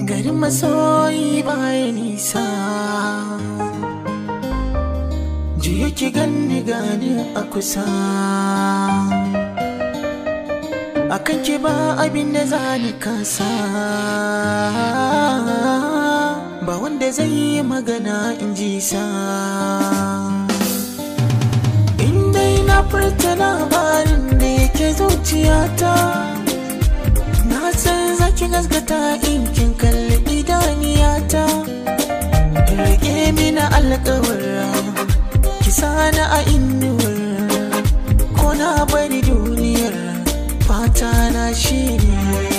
garin masoyi baya nisa. Juya ki ganni gani a kusa, akan ki ba abin da za ni kasa. Ba wanda zai yi magana in ji sa. Indai na furta labarin da yake zuciyata, na san zaki gaskata in kin kalli idaniyata. Rike mini alƙawara, ki sani a inuwar, ko na bari duniyar fata na shi ne.